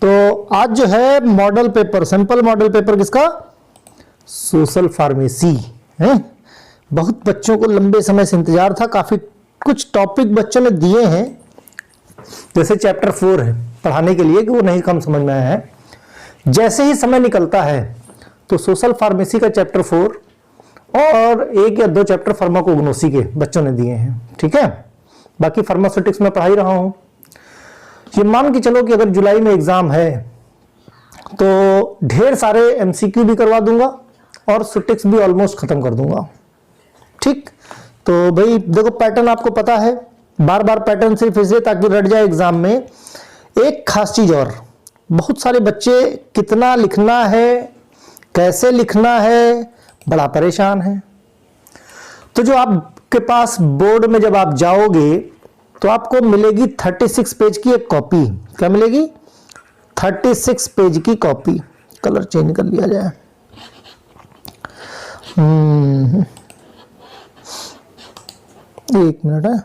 तो आज जो है model paper, simple model paper किसका? सोशल फार्मेसी है। बहुत बच्चों को लंबे समय से इंतजार था। काफी कुछ टॉपिक बच्चों ने दिए हैं, जैसे चैप्टर 4 है पढ़ाने के लिए कि वो नहीं कम समझ में आया है। जैसे ही समय निकलता है तो सोशल फार्मेसी का चैप्टर 4 और 1 या 2 चैप्टर फार्माकोग्नोसी के बच्चों ने दिए हैं। ठीक है, बाकी फार्मास्यूटिक्स में पढ़ा ही रहा हूं। ये मान के चलो कि अगर जुलाई में एग्जाम है तो ढेर सारे एमसीक्यू भी करवा दूंगा और सुटिक्स भी ऑलमोस्ट खत्म कर दूंगा। ठीक, तो भाई देखो पैटर्न आपको पता है, बार बार पैटर्न सिर्फ इसलिए ताकि रट जाए एग्जाम में। एक खास चीज और, बहुत सारे बच्चे कितना लिखना है, कैसे लिखना है, बड़ा परेशान है। तो जो आपके पास बोर्ड में जब आप जाओगे तो आपको मिलेगी 36 पेज की एक कॉपी। क्या मिलेगी? 36 पेज की कॉपी। कलर चेंज कर लिया जाए। एक मिनट है।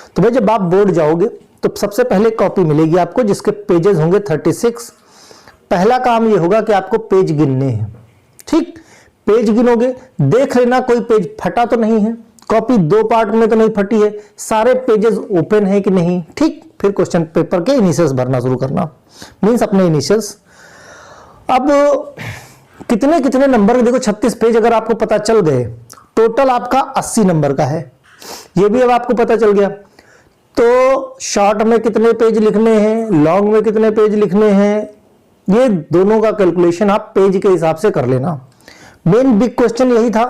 तो भाई जब आप बोर्ड जाओगे तो सबसे पहले कॉपी मिलेगी आपको जिसके पेजेस होंगे 36। पहला काम ये होगा कि आपको पेज गिनने हैं। ठीक, पेज गिनोगे, देख लेना कोई पेज फटा तो नहीं है, कॉपी 2 पार्ट में तो नहीं फटी है, सारे पेजेस ओपन है कि नहीं। ठीक, फिर क्वेश्चन पेपर के इनिशियल्स भरना शुरू करना, मींस अपने इनिशियल्स। अब कितने कितने नंबर, देखो 36 पेज अगर आपको पता चल गए, टोटल आपका 80 नंबर का है, ये भी अब आपको पता चल गया। तो शॉर्ट में कितने पेज लिखने हैं, लॉन्ग में कितने पेज लिखने हैं, ये दोनों का कैलकुलेशन आप पेज के हिसाब से कर लेना। मेन बिग क्वेश्चन यही था,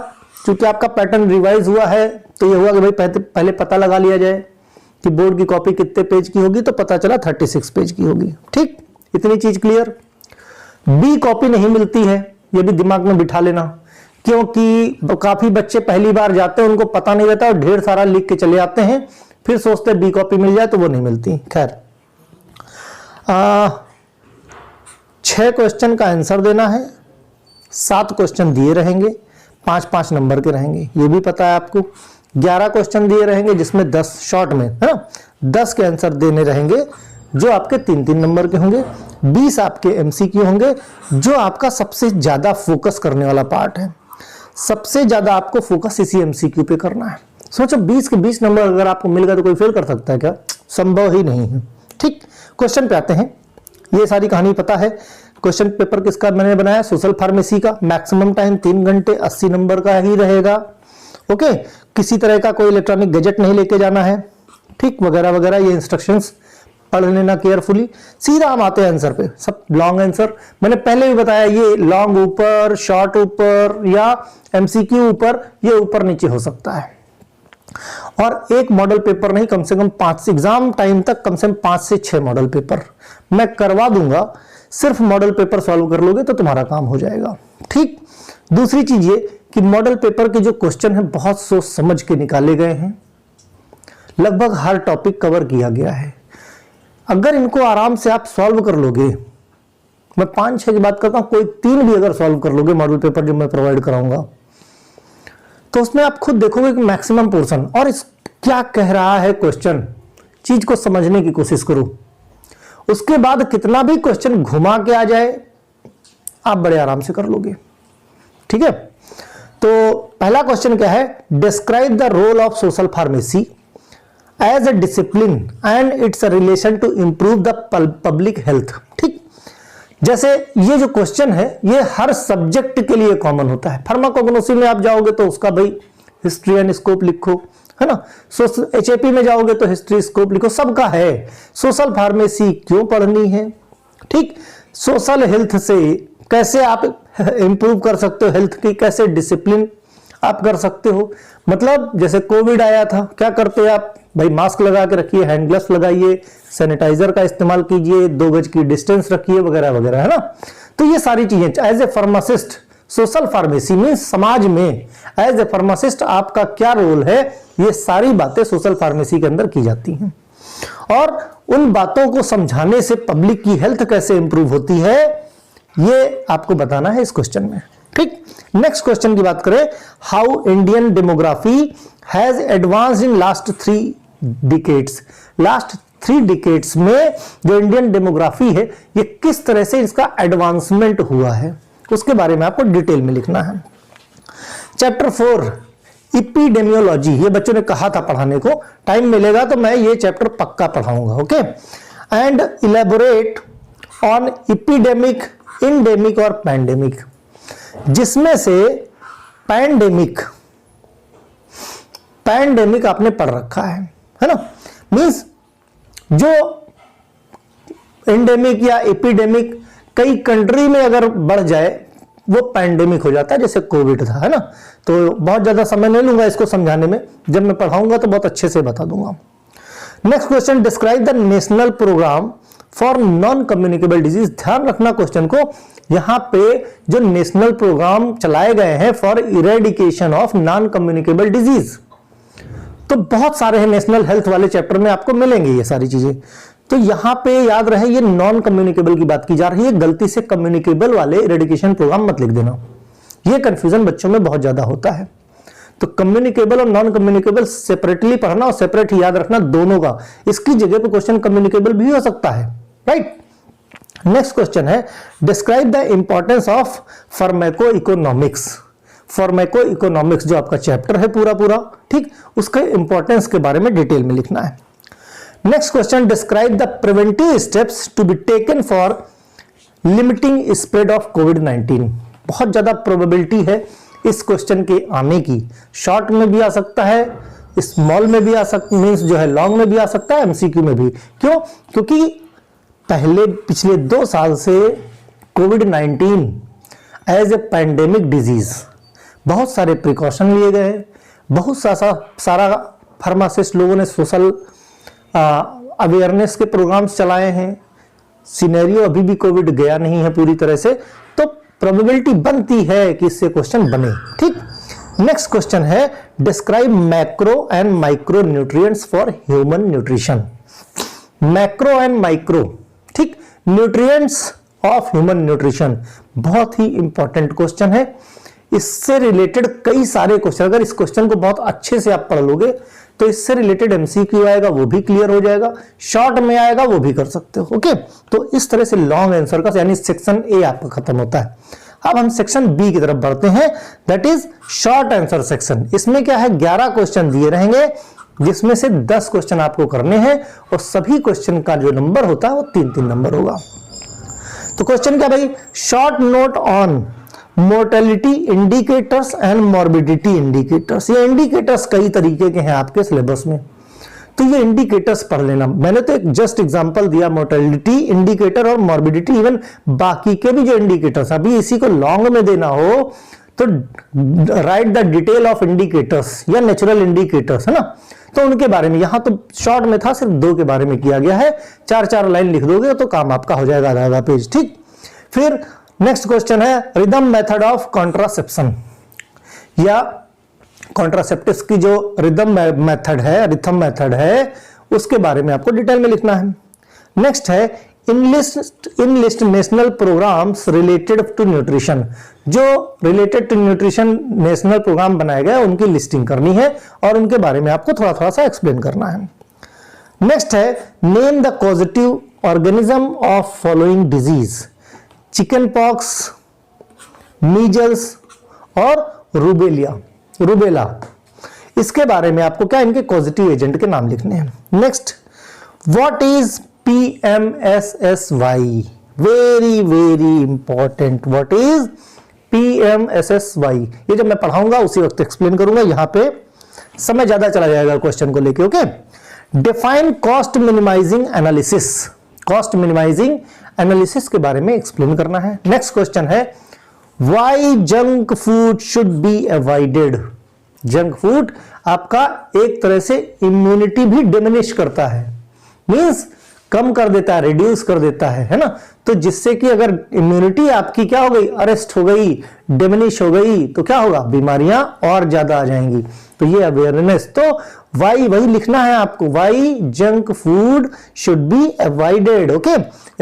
क्योंकि आपका पैटर्न रिवाइज हुआ है तो ये हुआ कि भाई पहले पता लगा लिया जाए कि बोर्ड की कॉपी कितने पेज की होगी, तो पता चला 36 पेज की होगी। ठीक, इतनी चीज क्लियर। बी कॉपी नहीं मिलती है, ये भी दिमाग में बिठा लेना, क्योंकि काफी बच्चे पहली बार जाते हैं, उनको पता नहीं रहता और ढेर सारा लिख के चले आते हैं, फिर सोचते बी कॉपी मिल जाए तो वो नहीं मिलती। खैर 6 क्वेश्चन का आंसर देना है, 7 क्वेश्चन दिए रहेंगे, 5-5 नंबर के रहेंगे, ये भी पता है आपको। 11 क्वेश्चन दिए रहेंगे जिसमें 10 शॉर्ट में है ना, 10 के आंसर देने रहेंगे जो आपके 3-3 नंबर के होंगे। 20 आपके एमसीक्यू होंगे जो आपका सबसे ज्यादा फोकस करने वाला पार्ट है। सबसे ज्यादा आपको फोकस इसी एमसीक्यू पे करना है। सोचो 20 के 20 नंबर अगर आपको मिल गया तो कोई फेल कर सकता है क्या? संभव ही नहीं है। ठीक, क्वेश्चन पे आते हैं। ये सारी कहानी पता है। क्वेश्चन पेपर किसका मैंने बनाया? सोशल फार्मेसी का। मैक्सिमम टाइम 3 घंटे, 80 नंबर का ही रहेगा। ओके, किसी तरह का कोई इलेक्ट्रॉनिक गैजेट नहीं लेके जाना है। ठीक, वगैरह वगैरह, ये इंस्ट्रक्शंस पढ़ लेना केयरफुली। सीधा हम आते हैं आंसर पे। सब लॉन्ग आंसर मैंने पहले भी बताया, ये लॉन्ग ऊपर, शॉर्ट ऊपर या एमसीक्यू ऊपर, ये ऊपर नीचे हो सकता है। और एक मॉडल पेपर नहीं, कम से कम 5 एग्जाम टाइम तक कम से कम 5 से 6 मॉडल पेपर मैं करवा दूंगा। सिर्फ मॉडल पेपर सॉल्व कर लोगे तो तुम्हारा काम हो जाएगा। ठीक, दूसरी चीज ये कि मॉडल पेपर के जो क्वेश्चन है बहुत सोच समझ के निकाले गए हैं। लगभग हर टॉपिक कवर किया गया है। अगर इनको आराम से आप सॉल्व कर लोगे, मैं 5-6 की बात करता हूं, कोई 3 भी अगर सॉल्व कर लोगे मॉडल पेपर जो मैं प्रोवाइड कराऊंगा, तो उसमें आप खुद देखोगे कि मैक्सिमम पोर्शन और इस क्या कह रहा है क्वेश्चन, चीज को समझने की कोशिश करो। उसके बाद कितना भी क्वेश्चन घुमा के आ जाए आप बड़े आराम से कर लोगे। ठीक है, तो पहला क्वेश्चन क्या है? Describe the role of social pharmacy as a discipline and its relation to improve the public health. ठीक, जैसे ये जो क्वेश्चन है ये हर सब्जेक्ट के लिए कॉमन होता है। फार्माकोग्नोसी में आप जाओगे तो उसका भाई हिस्ट्री एंड स्कोप लिखो, है ना। एचएपी में जाओगे तो हिस्ट्री स्कोप लिखो, सबका है। सोशल फार्मेसी क्यों पढ़नी है? ठीक, सोशल हेल्थ से कैसे आप इंप्रूव कर सकते हो, हेल्थ की कैसे डिसिप्लिन आप कर सकते हो। मतलब जैसे कोविड आया था, क्या करते हैं आप? भाई मास्क लगा के रखिए, हैंड ग्लव्स लगाइए, सैनिटाइजर का इस्तेमाल कीजिए, 2 गज की डिस्टेंस रखिए, वगैरह वगैरह, है ना। तो ये सारी चीजें as a pharmacist, social pharmacy में समाज में एज ए फार्मासिस्ट आपका क्या रोल है, ये सारी बातें सोशल फार्मेसी के अंदर की जाती हैं। और उन बातों को समझाने से पब्लिक की हेल्थ कैसे इंप्रूव होती है, ये आपको बताना है इस क्वेश्चन में। ठीक। नेक्स्ट क्वेश्चन की बात करें, how Indian demography has advanced in last 3 decades. Last 3 decades में जो इंडियन डेमोग्राफी है ये किस तरह से इसका एडवांसमेंट हुआ है, उसके बारे में आपको डिटेल में लिखना है। चैप्टर 4 इपिडेमियोलॉजी, ये बच्चों ने कहा था पढ़ाने को, टाइम मिलेगा तो मैं ये चैप्टर पक्का पढ़ाऊंगा, okay. And elaborate on epidemic, endemic और पैंडेमिक, जिसमें से पैंडेमिक आपने पढ़ रखा है ना। मींस जो एंडेमिक या एपिडेमिक कई कंट्री में अगर बढ़ जाए वो पैंडेमिक हो जाता है, जैसे कोविड था, है ना। तो बहुत ज्यादा समय नहीं लूंगा इसको समझाने में, जब मैं पढ़ाऊंगा तो बहुत अच्छे से बता दूंगा। Next question, describe the national program for non communicable disease. ध्यान रखना क्वेश्चन को, यहां पे जो नेशनल प्रोग्राम चलाए गए हैं for eradication of non communicable disease, तो बहुत सारे हैं नेशनल हेल्थ वाले चैप्टर में आपको मिलेंगे ये सारी चीजें। तो यहां पे याद रहे ये नॉन कम्युनिकेबल की बात की जा रही है, गलती से कम्युनिकेबल वाले इरेडिकेशन प्रोग्राम मत लिख देना, ये कंफ्यूजन बच्चों में बहुत ज्यादा होता है। तो कम्युनिकेबल और नॉन कम्युनिकेबल सेपरेटली पढ़ना और सेपरेट ही याद रखना दोनों का। इसकी जगह पे क्वेश्चन कम्युनिकेबल भी हो सकता है, राइट। नेक्स्ट क्वेश्चन है, describe the importance of pharmaco economics. Pharmaco economics जो आपका चैप्टर है पूरा, ठीक, उसके इंपॉर्टेंस के बारे में डिटेल में लिखना है। Next question, describe the preventive steps to be taken for limiting spread of कोविड-19। बहुत ज्यादा प्रोबेबिलिटी है इस क्वेश्चन के आने की, शॉर्ट में भी आ सकता है, स्मॉल में भी आ सकता, मींस जो है लॉन्ग में भी आ सकता है, एमसीक्यू में भी। क्यों? क्योंकि पिछले 2 साल से कोविड-19 एज ए पैंडेमिक डिजीज बहुत सारे प्रिकॉशन लिए गए, बहुत सारा फार्मासिस्ट लोगों ने सोशल अवेयरनेस के प्रोग्राम्स चलाए हैं। सिनेरियो अभी भी कोविड गया नहीं है पूरी तरह से, तो प्रोबेबिलिटी बनती है कि इससे क्वेश्चन बने, ठीक। नेक्स्ट क्वेश्चन है, describe macro and micro nutrients for human nutrition. Macro and micro, ठीक, न्यूट्रिएंट्स ऑफ ह्यूमन न्यूट्रिशन बहुत ही इंपॉर्टेंट क्वेश्चन है। इससे रिलेटेड कई सारे क्वेश्चन, अगर इस क्वेश्चन को बहुत अच्छे से आप पढ़ लोगे तो इससे रिलेटेड एमसीक्यू आएगा वो भी क्लियर हो जाएगा, शॉर्ट में आएगा वो भी कर सकते हो, ओके। तो इस तरह से लॉन्ग आंसर का यानी सेक्शन ए आपका खत्म होता है। अब हम सेक्शन बी की तरफ बढ़ते हैं, that is short answer section. इसमें क्या है, 11 क्वेश्चन दिए रहेंगे जिसमें से 10 क्वेश्चन आपको करने हैं और सभी क्वेश्चन का जो नंबर होता है वो 3-3 नंबर होगा। तो क्वेश्चन क्या भाई, short note on mortality indicators and morbidity indicators. ये इंडिकेटर्स कई तरीके के हैं आपके सिलेबस में, तो ये इंडिकेटर्स पढ़ लेना। मैंने तो एक जस्ट एग्जांपल दिया मोर्टेलिटी इंडिकेटर और मॉर्बिडिटी, इवन बाकी के भी जो इंडिकेटर्स, अभी इसी को लॉन्ग में देना हो तो right the detail of indicators या नेचुरल इंडिकेटर्स, है ना, तो उनके बारे में। यहां तो शॉर्ट में था, सिर्फ 2 के बारे में किया गया है, 4-4 लाइन लिख दोगे तो काम आपका हो जाएगा आधा पेज, ठीक। फिर नेक्स्ट क्वेश्चन है, रिदम मेथड ऑफ कॉन्ट्रासेप्शन या कॉन्ट्रासेप्टिव्स की जो रिदम मेथड है, रिथम मेथड है, उसके बारे में आपको डिटेल में लिखना है। नेक्स्ट है, enlist national programmes related to nutrition. जो related to nutrition national programme बनाए गए उनकी लिस्टिंग करनी है और उनके बारे में आपको थोड़ा सा एक्सप्लेन करना है। नेक्स्ट है, name the causative organism of following disease. Chicken pox, measles और रूबेला, इसके बारे में आपको क्या, इनके कॉजेटिव एजेंट के नाम लिखने हैं। Next, what is PMSSY, very very important, what is PMSSY। ये जब मैं पढ़ाऊंगा उसी वक्त एक्सप्लेन करूंगा, यहां पे समय ज्यादा चला जाएगा क्वेश्चन को लेके, okay. Define cost minimizing analysis. Cost minimizing analysis के बारे में एक्सप्लेन करना है। नेक्स्ट क्वेश्चन है, why junk food should be avoided. Junk food आपका एक तरह से इम्यूनिटी भी डिमिनिश करता है, मींस कम कर देता है, रिड्यूस कर देता है ना। तो जिससे कि अगर इम्यूनिटी आपकी क्या हो गई, अरेस्ट हो गई, डिमिनिश हो गई, तो क्या होगा, बीमारियां और ज्यादा आ जाएंगी। तो ये अवेयरनेस, तो वाई वही लिखना है आपको, why junk food should be avoided, okay,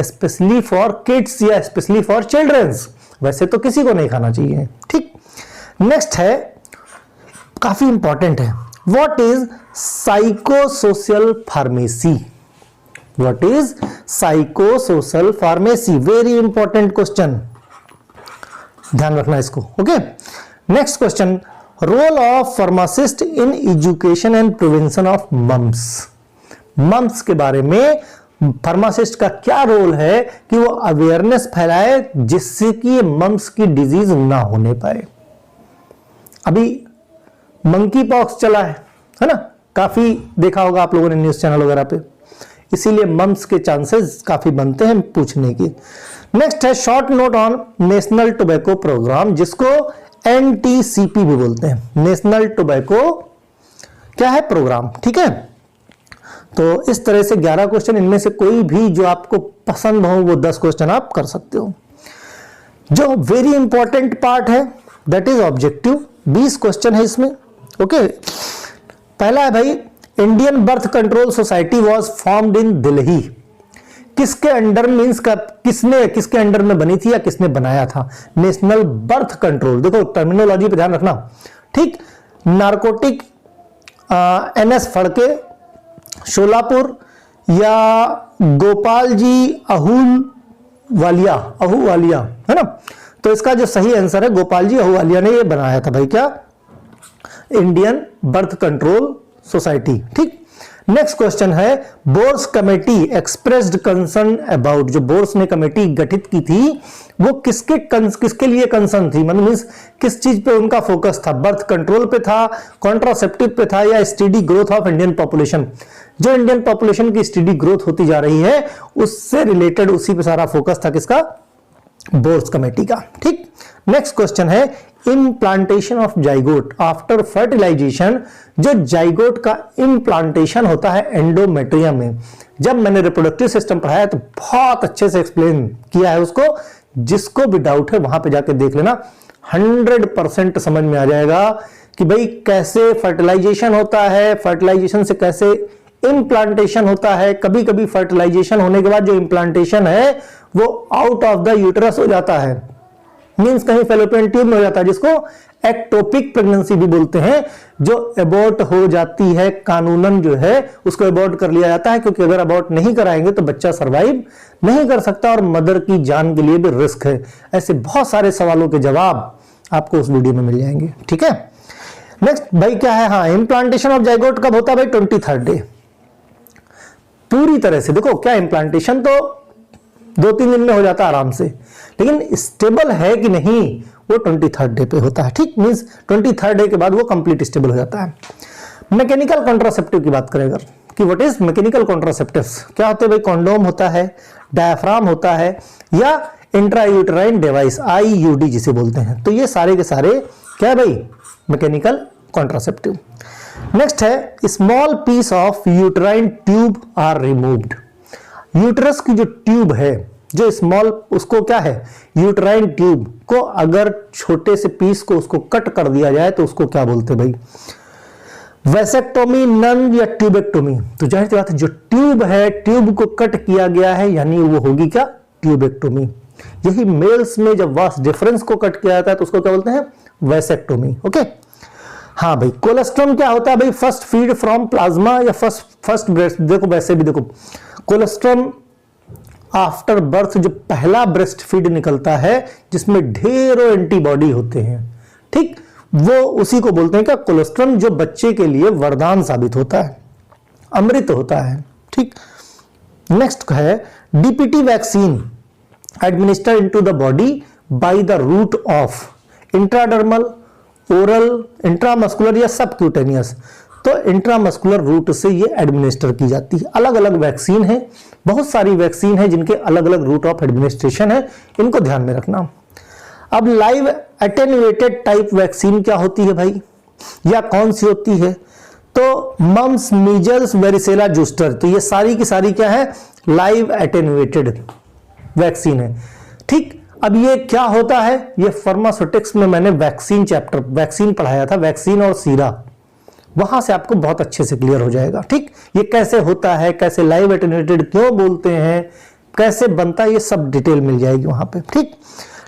specially for kids या स्पेशली फॉर चिल्ड्रंस। वैसे तो किसी को नहीं खाना चाहिए। ठीक, नेक्स्ट है, काफी इंपॉर्टेंट है, what is psychosocial pharmacy? What is psychosocial pharmacy? Very important question, ध्यान रखना इसको। Okay, next question, role of pharmacist in education and prevention of mumps. Mumps के बारे में फार्मासिस्ट का क्या रोल है कि वो अवेयरनेस फैलाए जिससे कि मम्स की डिजीज ना होने पाए। अभी मंकी पॉक्स चला है ना, काफी देखा होगा आप लोगों ने न्यूज चैनल वगैरह पे, इसीलिए मम्स के चांसेस काफी बनते हैं पूछने की। नेक्स्ट है short note on national tobacco program, जिसको NTCP भी बोलते हैं, नेशनल टोबैको क्या है प्रोग्राम। ठीक है, तो इस तरह से 11 क्वेश्चन, इनमें से कोई भी जो आपको पसंद हो वो 10 क्वेश्चन आप कर सकते हो। जो वेरी इंपॉर्टेंट पार्ट है दैट इज ऑब्जेक्टिव, 20 क्वेश्चन है इसमें। ओके, पहला है भाई, Indian birth control society was formed in Delhi. किसके अंडर मींस का, किसके अंडर में बनी थी या किसने बनाया था? नेशनल बर्थ कंट्रोल, देखो टर्मिनोलॉजी पे ध्यान रखना। ठीक, नारकोटिक NS फड़के, शोलापुर, या गोपाल जी अहूवालिया है ना? तो इसका जो सही आंसर है गोपाल जी अहूवालिया ने ये बनाया था भाई, क्या, इंडियन बर्थ कंट्रोल सोसाइटी। ठीक, नेक्स्ट क्वेश्चन है, बोर्स कमेटी एक्सप्रेस्ड कंसर्न अबाउट। जो बोर्स ने कमेटी गठित की थी वो किसके लिए कंसर्न थी, मतलब मींस किस चीज पे उनका फोकस था? बर्थ कंट्रोल पे था, कॉन्ट्रासेप्टिव पे था, या study growth of Indian population? जो इंडियन पॉपुलेशन की स्टडी ग्रोथ होती जा रही है उससे रिलेटेड उसी पे सारा फोकस था किसका? बोर्स कमेटी का। ठीक, नेक्स्ट क्वेश्चन है, implantation of zygote after fertilization. जो जाइगोट का इम्प्लांटेशन होता है एंडोमेट्रियम में, जब मैंने रिप्रोडक्टिव सिस्टम पढ़ाया तो बहुत अच्छे से एक्सप्लेन किया है उसको, जिसको भी डाउट है वहां पे जाके देख लेना, 100% समझ में आ जाएगा कि भाई कैसे फर्टिलाइजेशन होता है, फर्टिलाइजेशन से कैसे इम्प्लांटेशन होता है। कभी कभी फर्टिलाइजेशन होने के बाद जो इम्प्लांटेशन है वो आउट ऑफ द यूटेरस हो जाता है, मींस कहीं फेलोपियन ट्यूब में हो जाता है, जिसको एक्टोपिक प्रेगनेंसी भी बोलते हैं। जो अबॉर्ट हो जाती है कानूनन जो है उसको अबॉर्ट कर लिया जाता है, क्योंकि अगर अबॉर्ट नहीं कराएंगे तो बच्चा सरवाइव नहीं कर सकता और मदर की जान के लिए भी रिस्क है। ऐसे बहुत सारे सवालों के जवाब आपको उस वीडियो में मिल जाएंगे। ठीक है, नेक्स्ट भाई क्या है, हाँ, इम्प्लांटेशन ऑफ जाइगोट कब होता है भाई? 23rd day. पूरी तरह से देखो, क्या इम्प्लांटेशन तो 2-3 दिन में हो जाता है आराम से, लेकिन स्टेबल है कि नहीं वो 23rd डे पे होता है। ठीक, मींस 23rd डे के बाद वो कंप्लीट स्टेबल हो जाता है। मैकेनिकल कॉन्ट्रासेप्टिव की बात करें अगर, कि व्हाट इज मैकेनिकल कॉन्ट्रासेप्टिव्स, क्या होते हैं भाई? कॉन्डोम होता है, डायफ्राम होता है, या इंट्रायूटेराइन डिवाइस IUD जिसे बोलते हैं। तो ये सारे के सारे क्या है भाई? Mechanical contraceptive. नेक्स्ट है, small piece of uterine tube are removed. Uterus की जो ट्यूब है, जो स्मॉल, उसको क्या है? यूटेराइन ट्यूब को अगर छोटे से पीस को उसको कट कर दिया जाए तो उसको क्या बोलते हैं भाई? वैसेक्टोमी, नन या ट्यूबेक्टोमी? तो जाहिर सी बात है, जो ट्यूब है, ट्यूब को कट किया गया है यानी वो होगी क्या? ट्यूबेक्टोमी। यही मेल्स में जब वास डिफरेंस को कट किया जाता है तो उसको क्या बोलते हैं? वैसेक्टोमी। ओके, हाँ भाई, कोलेस्ट्रम क्या होता है भाई? फर्स्ट फीड फ्रॉम प्लाज्मा या फर्स्ट ब्रेस्ट। देखो वैसे भी देखो, कोलेस्ट्रम आफ्टर बर्थ जो पहला ब्रेस्ट फीड निकलता है जिसमें ढेरों एंटीबॉडी होते हैं, ठीक, वो उसी को बोलते हैं क्या? कोलेस्ट्रम, जो बच्चे के लिए वरदान साबित होता है, अमृत होता है। ठीक, नेक्स्ट है, DPT vaccine administered into the body by the route of intradermal, oral, intramuscular या सबक्यूटेनियस। तो इंट्रामस्कुलर रूट से ये एडमिनिस्टर की जाती है। अलग अलग वैक्सीन है, बहुत सारी वैक्सीन है जिनके अलग अलग रूट ऑफ एडमिनिस्ट्रेशन है, इनको ध्यान में रखना। अब लाइव एटेन्युएटेड टाइप वैक्सीन क्या होती है भाई, या कौन सी होती है? तो मम्स, मीजल्स, वेरिसेला जूस्टर। तो ये सारी की सारी क्या है? लाइव एटेन्युएटेड वैक्सीन है। ठीक, अब ये क्या होता है? ये फार्मास्यूटिक्स में मैंने वैक्सीन चैप्टर, वैक्सीन पढ़ाया था, वैक्सीन और सीरा, वहां से आपको बहुत अच्छे से क्लियर हो जाएगा। ठीक, ये कैसे होता है, कैसे लाइव एटेन्युएटेड क्यों बोलते हैं, कैसे बनता है, ये सब डिटेल मिल जाएगी वहां पे। ठीक,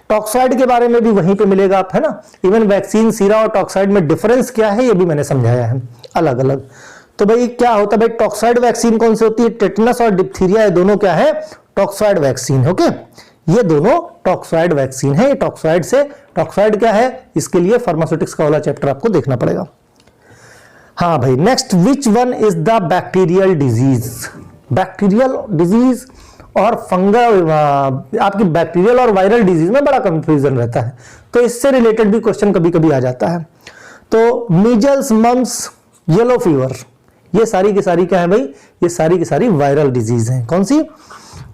टॉक्साइड के बारे में भी वहीं पे मिलेगा आप, है ना। इवन वैक्सीन, सीरा और टॉक्साइड में डिफरेंस क्या है ये भी मैंने समझाया है अलग अलग। तो भाई क्या होता है भाई, टॉक्साइड वैक्सीन कौन सी होती है, टेटनस और डिप्थीरिया, ये दोनों क्या है, टॉक्साइड वैक्सीन है। ओके, ये दोनों टॉक्साइड वैक्सीन है। टॉक्साइड से, टॉक्साइड क्या है, इसके लिए फार्मास्यूटिक्स का वाला चैप्टर आपको देखना पड़ेगा। हाँ भाई, next, which one is the bacterial disease. Bacterial disease और फंगल, आपकी बैक्टीरियल और वायरल डिजीज में बड़ा कंफ्यूजन रहता है, तो इससे रिलेटेड भी क्वेश्चन कभी कभी आ जाता है। तो मीजल्स, मम्स, येलो फीवर, ये सारी की सारी क्या है भाई, ये सारी की सारी वायरल डिजीज हैं। कौन सी,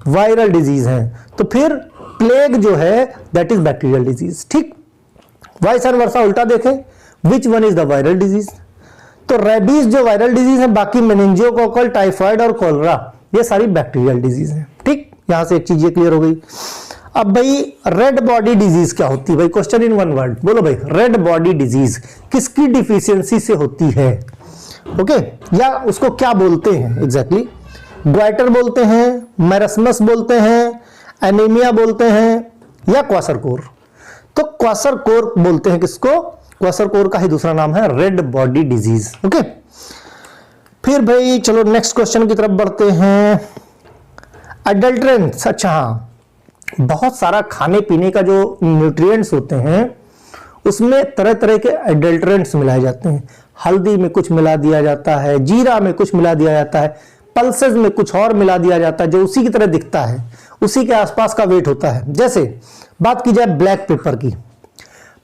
वायरल डिजीज हैं। तो फिर प्लेग जो है दैट इज बैक्टीरियल डिजीज। ठीक, वाइस एंड वर्सा उल्टा देखें, which one is the viral disease. तो रेबीज जो वायरल डिजीज है, बाकी मेनिंजियोकोकल, टाइफाइड और कोलरा ये सारी बैक्टीरियल डिजीज है। ठीक, यहां से एक चीज ये क्लियर हो गई। अब भाई रेड बॉडी डिजीज क्या होती है भाई, क्वेश्चन इन वन वर्ड, बोलो भाई, रेड बॉडी डिजीज किसकी डिफिशियंसी से होती है। ओके, या उसको क्या बोलते हैं एग्जैक्टली, ग्वाइटर बोलते हैं, मैरस्मस बोलते हैं, एनीमिया बोलते हैं, या क्वासरकोर। तो क्वासरकोर बोलते हैं किसको, क्वासरकोर का ही दूसरा नाम है रेड बॉडी डिजीज। ओके, फिर भाई चलो नेक्स्ट क्वेश्चन की तरफ बढ़ते हैं। अडल्ट्रेंट्स, अच्छा हाँ, बहुत सारा खाने पीने का जो न्यूट्रिएंट्स होते हैं उसमें तरह तरह के अडल्ट्रेंट्स मिलाए जाते हैं। हल्दी में कुछ मिला दिया जाता है, जीरा में कुछ मिला दिया जाता है, पल्सेस में कुछ और मिला दिया जाता है जो उसी की तरह दिखता है, उसी के आसपास का वेट होता है। जैसे बात की जाए ब्लैक पेपर की,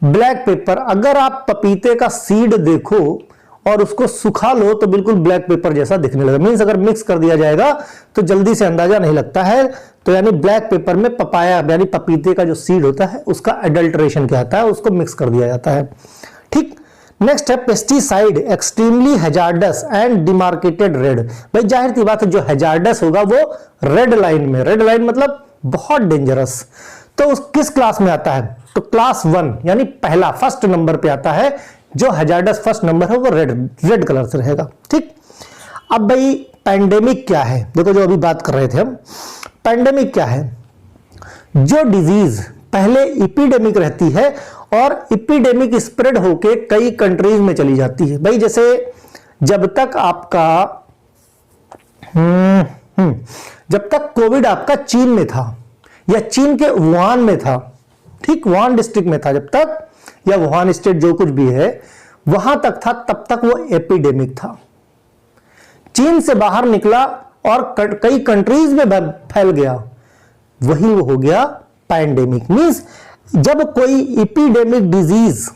ब्लैक पेपर, अगर आप पपीते का सीड देखो और उसको सुखा लो तो बिल्कुल ब्लैक पेपर जैसा दिखने लगा। मीन्स अगर मिक्स कर दिया जाएगा तो जल्दी से अंदाजा नहीं लगता है। तो यानी ब्लैक पेपर में पपाया यानी पपीते का जो सीड होता है उसका एडल्ट्रेशन क्या होता है, उसको मिक्स कर दिया जाता है। ठीक, नेक्स्ट है pesticide extremely hazards and demarcated red. भाई जाहिर सी बात है जो हैजार्डस होगा वो रेड लाइन में, रेड लाइन मतलब बहुत डेंजरस। तो उस किस क्लास में आता है, तो क्लास 1 यानी पहला फर्स्ट नंबर पे आता है। जो हैजार्डस फर्स्ट नंबर है वो रेड कलर से रहेगा। ठीक, अब भाई पैंडेमिक क्या है, देखो जो अभी बात कर रहे थे हम, पैंडेमिक क्या है, जो डिजीज पहले इपिडेमिक रहती है और इपिडेमिक स्प्रेड होके कई कंट्रीज में चली जाती है। भाई जैसे जब तक आपका जब तक कोविड आपका चीन में था या चीन के वुहान में था, ठीक, वुहान डिस्ट्रिक्ट में था जब तक, या वुहान स्टेट जो कुछ भी है वहां तक था, तब तक वो एपिडेमिक था। चीन से बाहर निकला और कई कंट्रीज में फैल गया, वही वो हो गया पैंडेमिक। मींस जब कोई एपिडेमिक डिजीज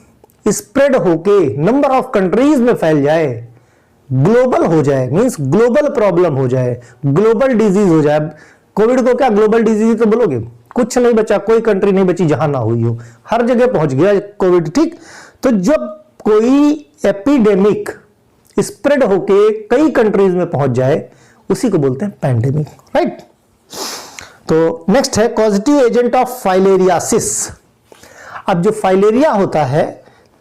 स्प्रेड होके नंबर ऑफ कंट्रीज में फैल जाए, ग्लोबल हो जाए, मींस ग्लोबल प्रॉब्लम हो जाए, ग्लोबल डिजीज हो जाए। कोविड को क्या ग्लोबल डिजीज तो बोलोगे, कुछ नहीं बचा, कोई कंट्री नहीं बची जहां ना हुई हो, हर जगह पहुंच गया कोविड। ठीक, तो जब कोई एपिडेमिक स्प्रेड होके कई कंट्रीज में पहुंच जाए उसी को बोलते हैं पैंडेमिक, राइट। तो नेक्स्ट है कॉजेटिव एजेंट ऑफ फाइलेरियासिस। अब जो फाइलेरिया होता है,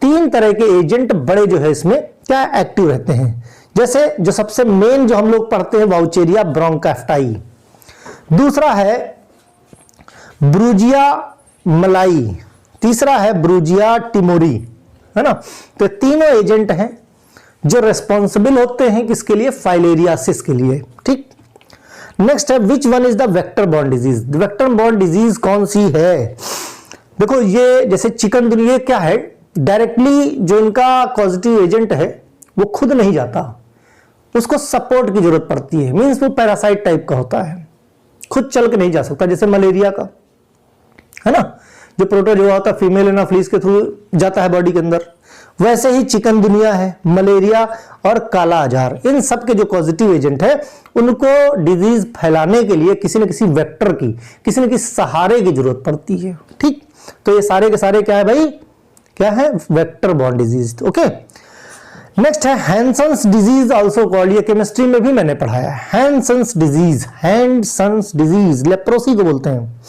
3 तरह के एजेंट बड़े जो है इसमें क्या एक्टिव रहते हैं। जैसे जो सबसे मेन जो हम लोग पढ़ते हैं वाउचेरिया ब्रोंकाफ्टाई, दूसरा है ब्रूजिया मलाई, तीसरा है ब्रूजिया टिमोरी, है ना। तो तीनों एजेंट हैं जो रेस्पॉन्सिबल होते हैं किसके लिए, फाइलेरियासिस के लिए। ठीक, नेक्स्ट है which one is the vector borne disease. Vector borne disease कौन सी है, देखो ये जैसे चिकनगुनिया क्या है, डायरेक्टली जो इनका कॉजेटिव एजेंट है वो खुद नहीं जाता, उसको सपोर्ट की जरूरत पड़ती है। मींस वो पैरासाइट टाइप का होता है, खुद चल के नहीं जा सकता। जैसे मलेरिया का है ना, जो प्रोटोजोआ होता है फीमेल एनाफ्लीज के थ्रू जाता है बॉडी के अंदर, वैसे ही चिकनगुनिया है, मलेरिया और काला आजार, इन सब के जो पॉजिटिव एजेंट है उनको डिजीज फैलाने के लिए किसी न किसी वेक्टर की, किसी न किसी सहारे की जरूरत पड़ती है। ठीक, तो ये सारे के सारे क्या है भाई, क्या है, vector borne disease. Okay, next है हैंसन्स डिजीज ऑल्सो कॉल्ड, ये केमिस्ट्री में भी मैंने पढ़ाया है। Hansen's disease, Hansen's disease leprosy को बोलते हैं,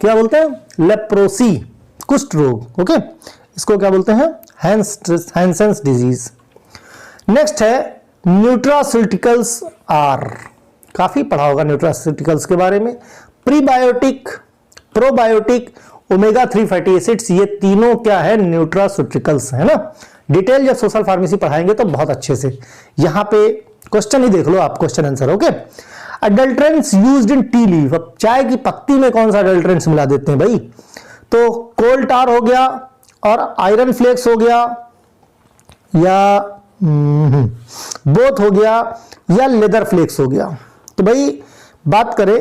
क्या बोलते हैं, लेप्रोसी, कुष्ठ रोग। ओके, इसको क्या बोलते हैं, हैंसन्स डिजीज। नेक्स्ट है न्यूट्रास्यूटिकल्स आर, काफी पढ़ा होगा न्यूट्रास्यूटिकल्स के बारे में। Prebiotic, probiotic, omega 3 fatty acids, ये तीनों क्या है, न्यूट्रास्यूटिकल्स है ना। डिटेल जब सोशल फार्मेसी पढ़ाएंगे तो बहुत अच्छे से, यहां पे क्वेश्चन ही देख लो आप, question answer. Okay, adulterants used in T leaf, अब चाय की पत्ती में कौन सा अडल्ट्रेंट्स मिला देते हैं भाई, तो कोल टार हो गया और आयरन फ्लेक्स हो गया, या बोथ हो गया, या लेदर फ्लेक्स हो गया। तो भाई बात करें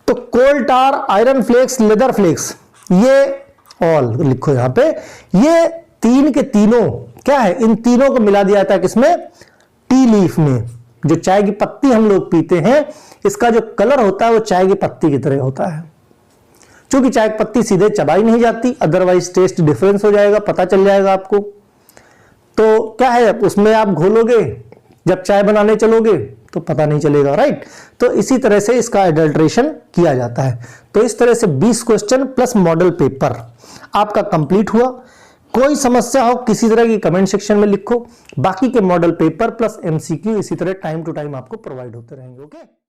तो कोल टार, आयरन फ्लेक्स, लेदर फ्लेक्स, ये ऑल लिखो यहां पे, ये तीन के तीनों क्या है, इन तीनों को मिला दिया जाता है किसमें, टी लीफ में। जो चाय की पत्ती हम लोग पीते हैं, इसका जो कलर होता है वो चाय की पत्ती की तरह होता है। क्योंकि चाय की पत्ती सीधे चबाई नहीं जाती, अदरवाइज टेस्ट डिफरेंस हो जाएगा, पता चल जाएगा आपको। तो क्या है, उसमें आप घोलोगे, जब चाय बनाने चलोगे तो पता नहीं चलेगा, राइट। तो इसी तरह से इसका एडल्ट्रेशन किया जाता है। तो इस तरह से 20 क्वेश्चन प्लस मॉडल पेपर आपका कंप्लीट हुआ। कोई समस्या हो किसी तरह की कमेंट सेक्शन में लिखो, बाकी के मॉडल पेपर प्लस एमसीक्यू इसी तरह टाइम टू टाइम आपको प्रोवाइड होते रहेंगे। ओके।